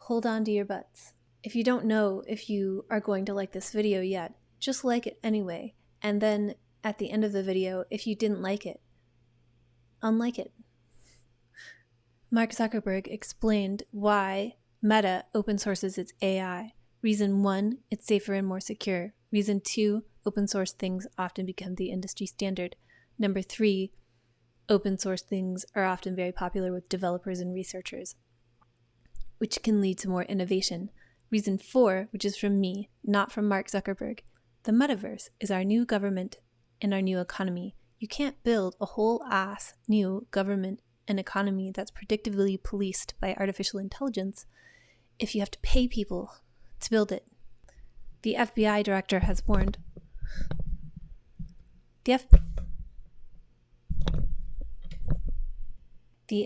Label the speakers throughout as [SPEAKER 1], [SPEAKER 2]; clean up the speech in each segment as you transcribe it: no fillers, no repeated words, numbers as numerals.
[SPEAKER 1] hold on to your butts. If you don't know if you are going to like this video yet, just like it anyway. And then at the end of the video, if you didn't like it, unlike it. Mark Zuckerberg explained why Meta open sources its AI. Reason 1, it's safer and more secure. Reason 2, open source things often become the industry standard. Number 3, open source things are often very popular with developers and researchers, which can lead to more innovation. Reason 4, which is from me, not from Mark Zuckerberg, the metaverse is our new government and our new economy. You can't build a whole ass new government and economy that's predictably policed by artificial intelligence if you have to pay people to build it. The FBI director has warned. The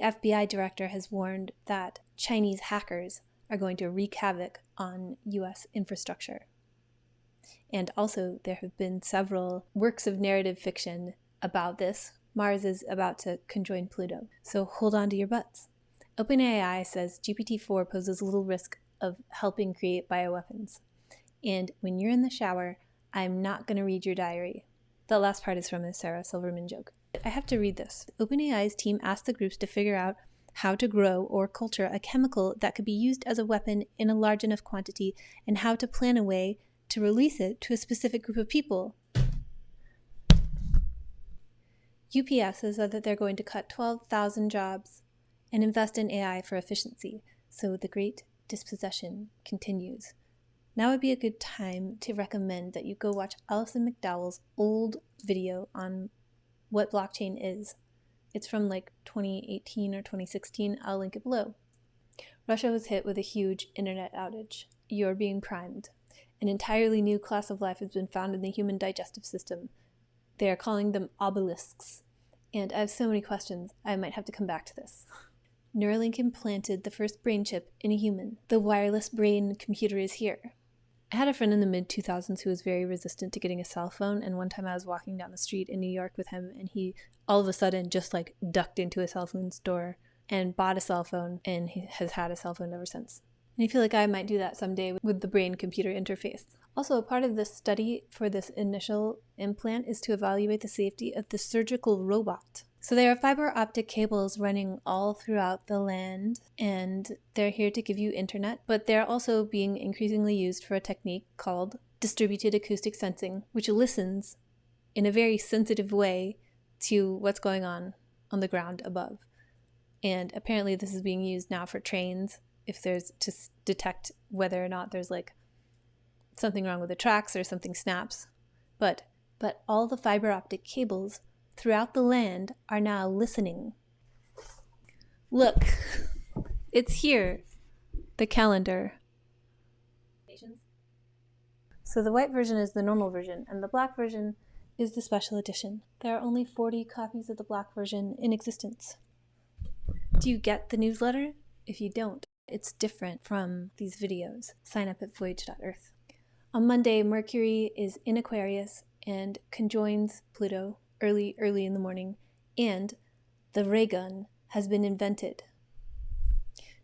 [SPEAKER 1] FBI director has warned that Chinese hackers are going to wreak havoc on US infrastructure. And also, there have been several works of narrative fiction about this. Mars is about to conjoin Pluto, so hold on to your butts. OpenAI says GPT-4 poses little risk of helping create bioweapons. And when you're in the shower, I'm not going to read your diary. The last part is from a Sarah Silverman joke. I have to read this. OpenAI's team asked the groups to figure out how to grow or culture a chemical that could be used as a weapon in a large enough quantity, and how to plan a way to release it to a specific group of people. UPS has said that they're going to cut 12,000 jobs and invest in AI for efficiency, so the great dispossession continues. Now would be a good time to recommend that you go watch Alison McDowell's old video on what blockchain is. It's from like 2018 or 2016. I'll link it below. Russia was hit with a huge internet outage. You're being primed. An entirely new class of life has been found in the human digestive system. They are calling them obelisks. And I have so many questions, I might have to come back to this. Neuralink implanted the first brain chip in a human. The wireless brain computer is here. I had a friend in the mid-2000s who was very resistant to getting a cell phone, and one time I was walking down the street in New York with him, and he all of a sudden just like ducked into a cell phone store and bought a cell phone, and he has had a cell phone ever since. And I feel like I might do that someday with the brain-computer interface. Also, a part of this study for this initial implant is to evaluate the safety of the surgical robot. So there are fiber optic cables running all throughout the land, and they're here to give you internet, but they're also being increasingly used for a technique called distributed acoustic sensing, which listens in a very sensitive way to what's going on the ground above. And apparently this is being used now for trains, if there's to detect whether or not there's like something wrong with the tracks or something snaps. But all the fiber optic cables throughout the land are now listening. Look, it's here, the calendar. So the white version is the normal version, and the black version is the special edition. There are only 40 copies of the black version in existence. Do you get the newsletter? If you don't, it's different from these videos. Sign up at voyage.earth. On Monday, Mercury is in Aquarius and conjoins Pluto early in the morning, and the ray gun has been invented.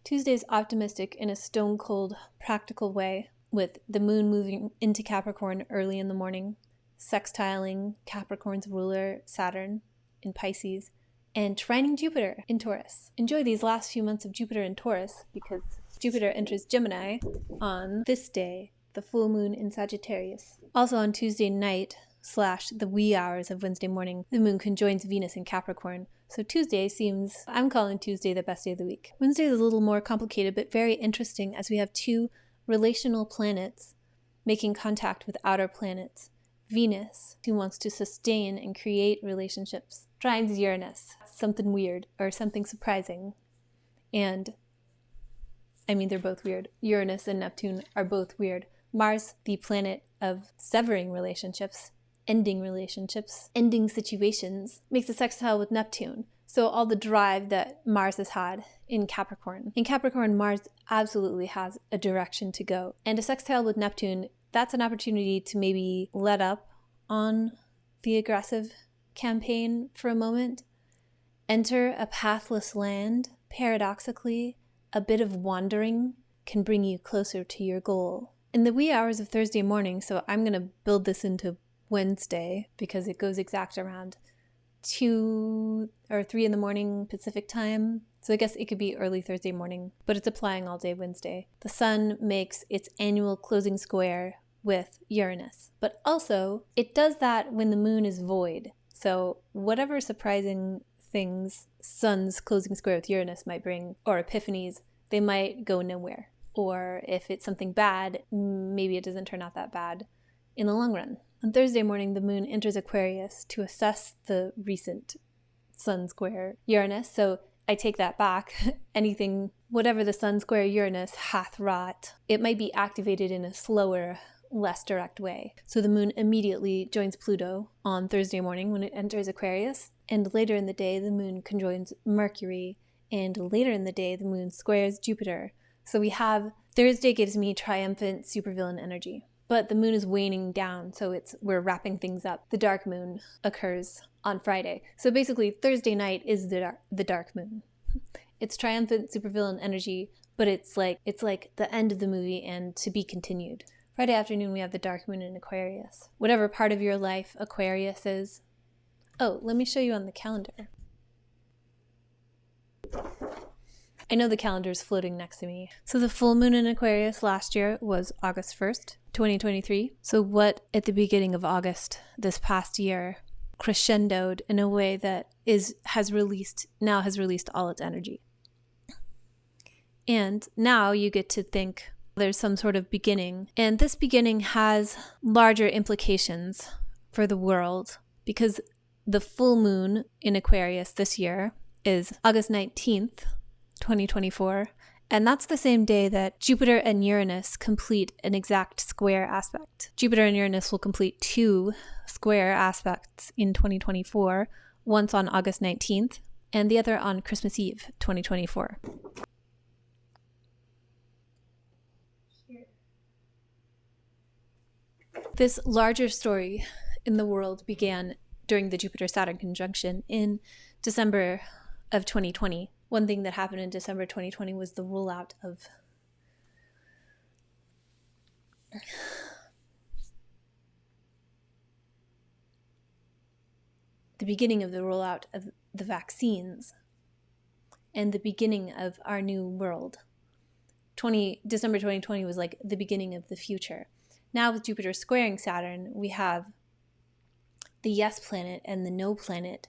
[SPEAKER 1] Tuesday is optimistic in a stone-cold, practical way, with the moon moving into Capricorn early in the morning, sextiling Capricorn's ruler, Saturn, in Pisces, and trining Jupiter in Taurus. Enjoy these last few months of Jupiter in Taurus, because Jupiter enters Gemini on this day, the full moon in Sagittarius. Also on Tuesday night, / the wee hours of Wednesday morning, the moon conjoins Venus in Capricorn. So Tuesday seems, I'm calling Tuesday the best day of the week. Wednesday is a little more complicated, but very interesting, as we have two relational planets making contact with outer planets. Venus, who wants to sustain and create relationships, trines Uranus, something weird or something surprising. And I mean, they're both weird. Uranus and Neptune are both weird. Mars, the planet of severing relationships, ending situations, makes a sextile with Neptune. So all the drive that Mars has had in Capricorn. In Capricorn, Mars absolutely has a direction to go. And a sextile with Neptune, that's an opportunity to maybe let up on the aggressive campaign for a moment, enter a pathless land, paradoxically, a bit of wandering can bring you closer to your goal. In the wee hours of Thursday morning, so I'm going to build this into Wednesday because it goes exact around 2 or 3 in the morning Pacific time. So I guess it could be early Thursday morning, but it's applying all day Wednesday. The sun makes its annual closing square with Uranus, but also it does that when the moon is void. So whatever surprising things sun's closing square with Uranus might bring, or epiphanies, they might go nowhere. Or if it's something bad, maybe it doesn't turn out that bad in the long run. On Thursday morning, the moon enters Aquarius to assess the recent sun square Uranus. So I take that back. Anything, whatever the sun square Uranus hath wrought, it might be activated in a slower, less direct way. So the moon immediately joins Pluto on Thursday morning when it enters Aquarius. And later in the day, the moon conjoins Mercury. And later in the day, the moon squares Jupiter. So we have, Thursday gives me triumphant supervillain energy. But the moon is waning down, so we're wrapping things up. The dark moon occurs on Friday. So basically, Thursday night is the dark moon. It's triumphant supervillain energy, but it's like the end of the movie and to be continued. Friday afternoon, we have the dark moon in Aquarius. Whatever part of your life Aquarius is. Oh, let me show you on the calendar. I know the calendar is floating next to me. So the full moon in Aquarius last year was August 1st, 2023. So what at the beginning of August this past year crescendoed in a way that has released all its energy. And now you get to think there's some sort of beginning. And this beginning has larger implications for the world because the full moon in Aquarius this year is August 19th, 2024, and that's the same day that Jupiter and Uranus complete an exact square aspect. Jupiter and Uranus will complete 2 square aspects in 2024, once on August 19th and the other on Christmas Eve, 2024. This larger story in the world began during the Jupiter-Saturn conjunction in December of 2020. One thing that happened in December 2020 was the rollout of the beginning of the rollout of the vaccines and the beginning of our new world. December 2020 was like the beginning of the future. Now with Jupiter squaring Saturn, we have the yes planet and the no planet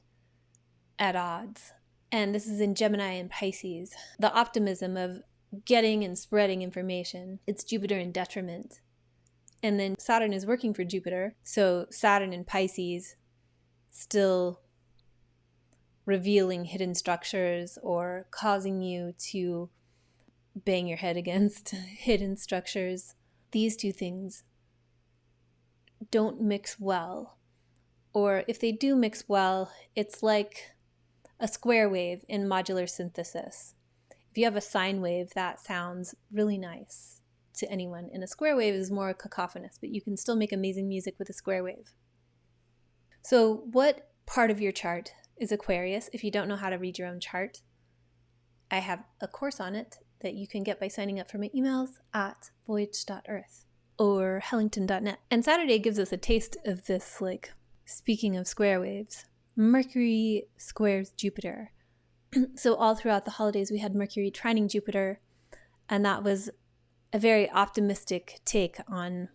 [SPEAKER 1] at odds. And this is in Gemini and Pisces. The optimism of getting and spreading information. It's Jupiter in detriment. And then Saturn is working for Jupiter. So Saturn in Pisces still revealing hidden structures or causing you to bang your head against hidden structures. These two things don't mix well. Or if they do mix well, it's like a square wave in modular synthesis. If you have a sine wave, that sounds really nice to anyone. And a square wave is more cacophonous, but you can still make amazing music with a square wave. So what part of your chart is Aquarius? If you don't know how to read your own chart, I have a course on it that you can get by signing up for my emails at voyage.earth or hellington.net. And Saturday gives us a taste of this, like, speaking of square waves. Mercury squares Jupiter. So all throughout the holidays, we had Mercury trining Jupiter, and that was a very optimistic take on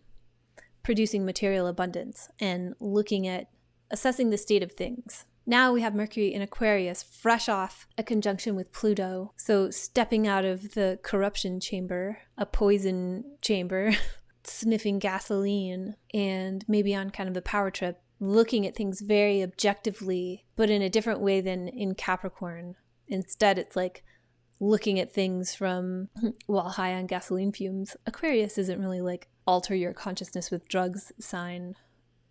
[SPEAKER 1] producing material abundance and looking at assessing the state of things. Now we have Mercury in Aquarius, fresh off a conjunction with Pluto. So stepping out of the corruption chamber, a poison chamber, sniffing gasoline, and maybe on kind of a power trip, looking at things very objectively, but in a different way than in Capricorn. Instead, it's like looking at things from, while high on gasoline fumes. Aquarius isn't really like alter your consciousness with drugs sign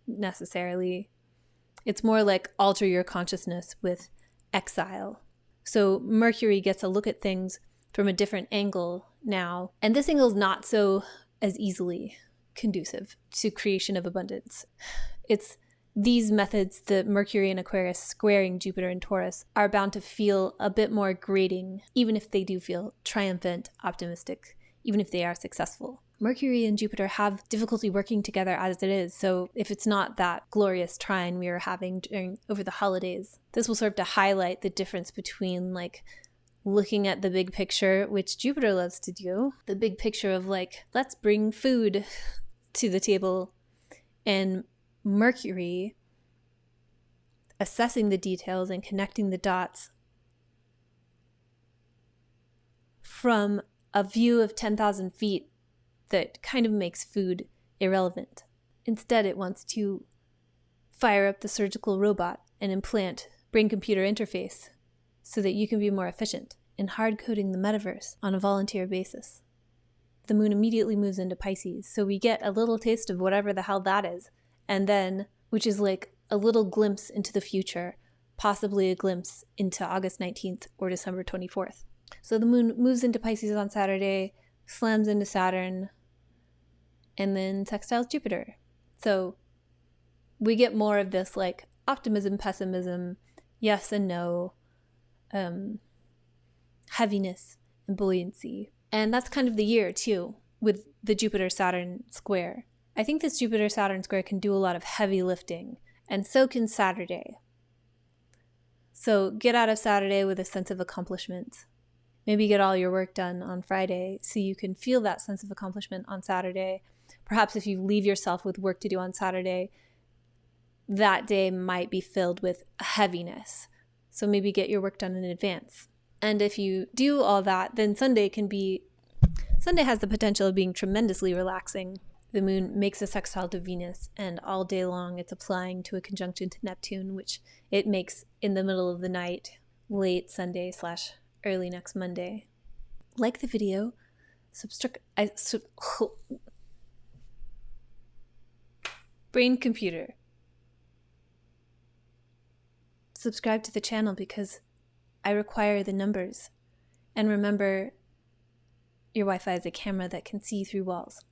[SPEAKER 1] necessarily. It's more like alter your consciousness with exile. So Mercury gets a look at things from a different angle now. And this angle is not so as easily conducive to creation of abundance. It's these methods, the Mercury and Aquarius squaring Jupiter and Taurus, are bound to feel a bit more grating, even if they do feel triumphant, optimistic, even if they are successful. Mercury and Jupiter have difficulty working together as it is, so if it's not that glorious trine we are having over the holidays, this will serve to highlight the difference between like looking at the big picture, which Jupiter loves to do, the big picture of like, let's bring food to the table, and Mercury assessing the details and connecting the dots from a view of 10,000 feet that kind of makes food irrelevant. Instead, it wants to fire up the surgical robot and implant brain-computer interface so that you can be more efficient in hard-coding the metaverse on a volunteer basis. The moon immediately moves into Pisces, so we get a little taste of whatever the hell that is, and then, which is like a little glimpse into the future, possibly a glimpse into August 19th or December 24th. So the moon moves into Pisces on Saturday, slams into Saturn, and then sextiles Jupiter. So we get more of this like optimism, pessimism, yes and no, heaviness and buoyancy. And that's kind of the year too, with the Jupiter-Saturn square. I think this Jupiter-Saturn square can do a lot of heavy lifting, and so can Saturday. So get out of Saturday with a sense of accomplishment. Maybe get all your work done on Friday so you can feel that sense of accomplishment on Saturday. Perhaps if you leave yourself with work to do on Saturday, that day might be filled with heaviness. So maybe get your work done in advance. And if you do all that, then Sunday has the potential of being tremendously relaxing. The moon makes a sextile to Venus, and all day long it's applying to a conjunction to Neptune, which it makes in the middle of the night, late Sunday / early next Monday. Like the video, brain computer. Subscribe to the channel because I require the numbers. And remember, your Wi-Fi is a camera that can see through walls.